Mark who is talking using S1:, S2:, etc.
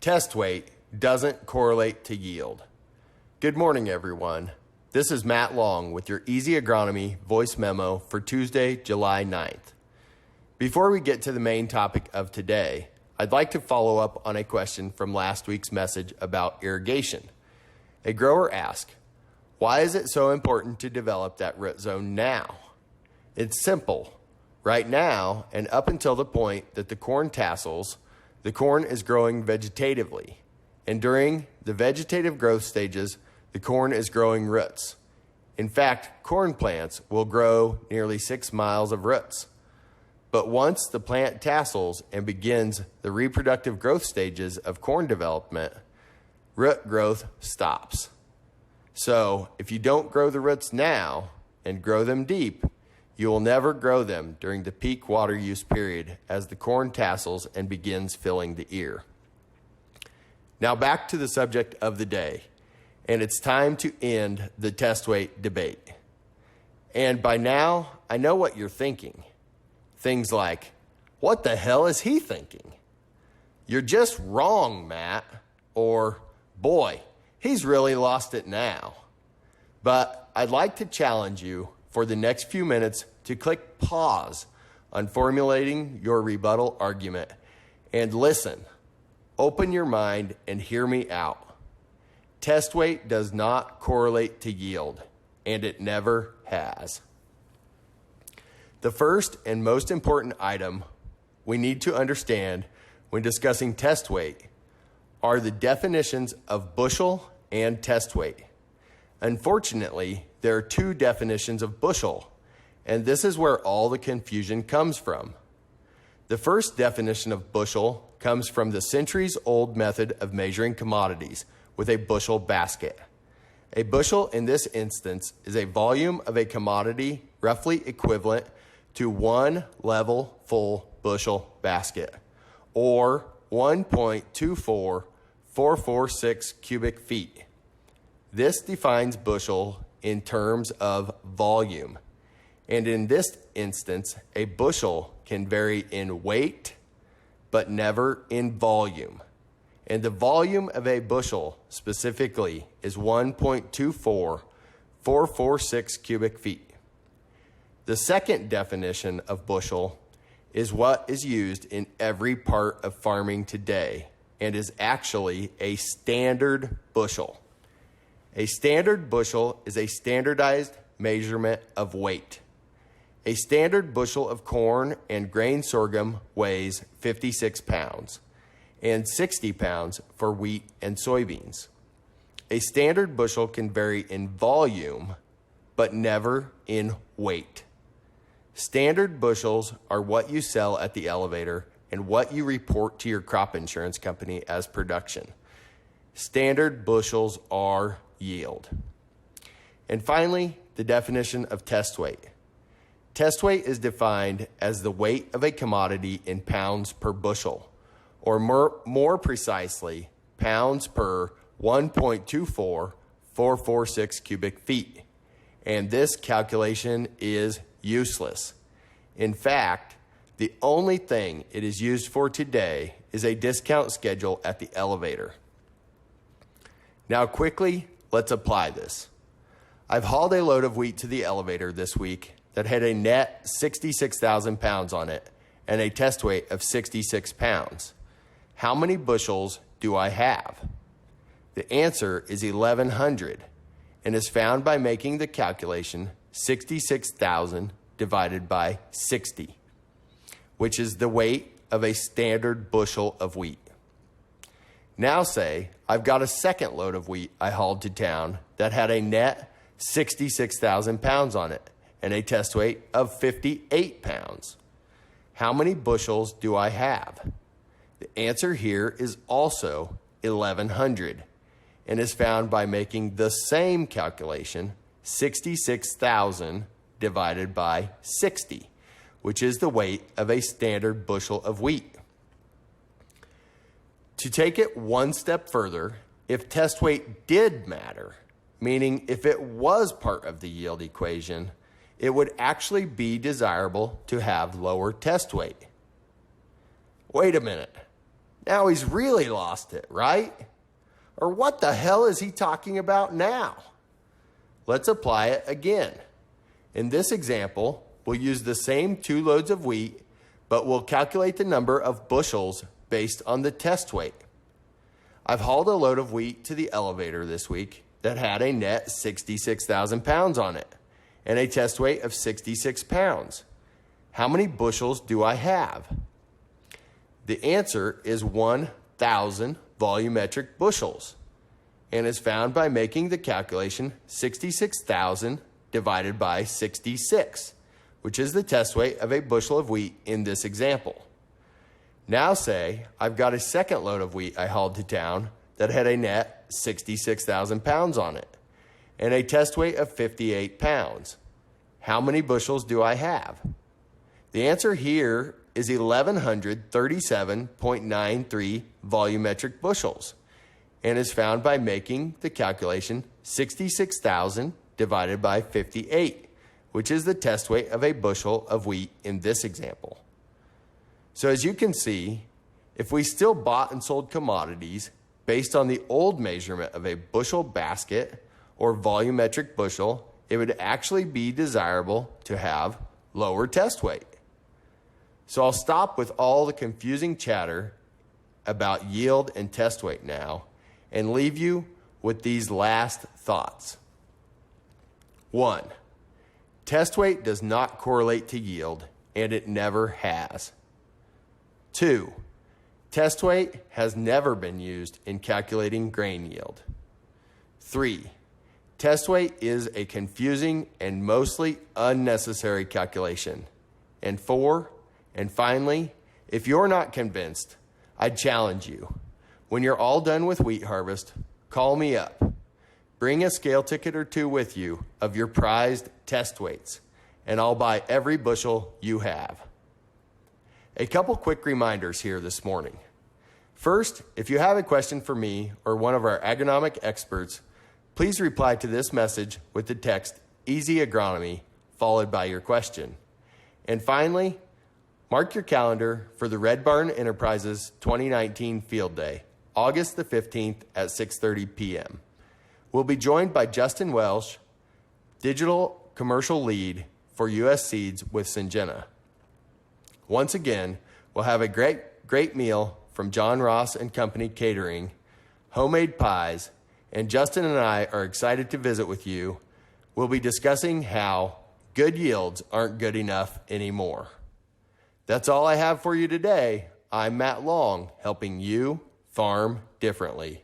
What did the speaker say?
S1: Test weight doesn't correlate to yield. Good morning, everyone. This is Matt Long with your Easy Agronomy voice memo for Tuesday, July 9th. Before we get to the main topic of today, I'd like to follow up on a question from last week's message about irrigation. A grower asked, why is it so important to develop that root zone now? It's simple. Right now, and up until the point that the corn tassels, the corn is growing vegetatively. And during the vegetative growth stages, the corn is growing roots. In fact, corn plants will grow nearly 6 miles of roots. But once the plant tassels and begins the reproductive growth stages of corn development, root growth stops. So if you don't grow the roots now and grow them deep, you will never grow them during the peak water use period as the corn tassels and begins filling the ear. Now back to the subject of the day, and it's time to end the test weight debate. And by now, I know what you're thinking. Things like, what the hell is he thinking? You're just wrong, Matt. Or, boy, he's really lost it now. But I'd like to challenge you for the next few minutes to click pause on formulating your rebuttal argument and listen. Open your mind and hear me out. Test weight does not correlate to yield, and it never has. The first and most important item we need to understand when discussing test weight are the definitions of bushel and test weight. Unfortunately, there are two definitions of bushel, and this is where all the confusion comes from. The first definition of bushel comes from the centuries-old method of measuring commodities with a bushel basket. A bushel in this instance is a volume of a commodity roughly equivalent to one level full bushel basket, or 1.24446 cubic feet. This defines bushel in terms of volume. And in this instance, a bushel can vary in weight, but never in volume. And the volume of a bushel specifically is 1.24446 cubic feet. The second definition of bushel is what is used in every part of farming today and is actually a standard bushel. A standard bushel is a standardized measurement of weight. A standard bushel of corn and grain sorghum weighs 56 pounds and 60 pounds for wheat and soybeans. A standard bushel can vary in volume, but never in weight. Standard bushels are what you sell at the elevator and what you report to your crop insurance company as production. Standard bushels are yield. And finally, the definition of test weight. Test weight is defined as the weight of a commodity in pounds per bushel, or more precisely, pounds per 1.24446 cubic feet. And this calculation is useless. In fact, the only thing it is used for today is a discount schedule at the elevator. Now quickly, let's apply this. I've hauled a load of wheat to the elevator this week that had a net 66,000 pounds on it and a test weight of 66 pounds. How many bushels do I have? The answer is 1,100 and is found by making the calculation 66,000 divided by 60, which is the weight of a standard bushel of wheat. Now say I've got a second load of wheat I hauled to town that had a net 66,000 pounds on it and a test weight of 58 pounds. How many bushels do I have? The answer here is also 1,100 and is found by making the same calculation, 66,000 divided by 60, which is the weight of a standard bushel of wheat. To take it one step further, if test weight did matter, meaning if it was part of the yield equation, it would actually be desirable to have lower test weight. Wait a minute. Now he's really lost it, right? Or what the hell is he talking about now? Let's apply it again. In this example, we'll use the same 2 loads of wheat, but we'll calculate the number of bushels based on the test weight. I've hauled a load of wheat to the elevator this week that had a net 66,000 pounds on it and a test weight of 66 pounds. How many bushels do I have? The answer is 1,000 volumetric bushels and is found by making the calculation 66,000 divided by 66, which is the test weight of a bushel of wheat in this example. Now say I've got a second load of wheat I hauled to town that had a net 66,000 pounds on it and a test weight of 58 pounds. How many bushels do I have? The answer here is 1,137.93 volumetric bushels and is found by making the calculation 66,000 divided by 58, which is the test weight of a bushel of wheat in this example. So as you can see, if we still bought and sold commodities based on the old measurement of a bushel basket or volumetric bushel, it would actually be desirable to have lower test weight. So I'll stop with all the confusing chatter about yield and test weight now and leave you with these last thoughts. 1. Test weight does not correlate to yield, and it never has. 2. Test weight has never been used in calculating grain yield. 3. Test weight is a confusing and mostly unnecessary calculation. And 4, and finally, if you're not convinced, I challenge you. When you're all done with wheat harvest, call me up. Bring a scale ticket or 2 with you of your prized test weights, and I'll buy every bushel you have. A couple quick reminders here this morning. First, if you have a question for me or one of our agronomic experts, please reply to this message with the text Easy Agronomy followed by your question. And finally, mark your calendar for the Red Barn Enterprises 2019 Field Day, August the 15th at 6:30 p.m. We'll be joined by Justin Welsh, Digital Commercial Lead for U.S. Seeds with Syngenta. Once again, we'll have a great meal from John Ross and Company Catering, homemade pies, and Justin and I are excited to visit with you. We'll be discussing how good yields aren't good enough anymore. That's all I have for you today. I'm Matt Long, helping you farm differently.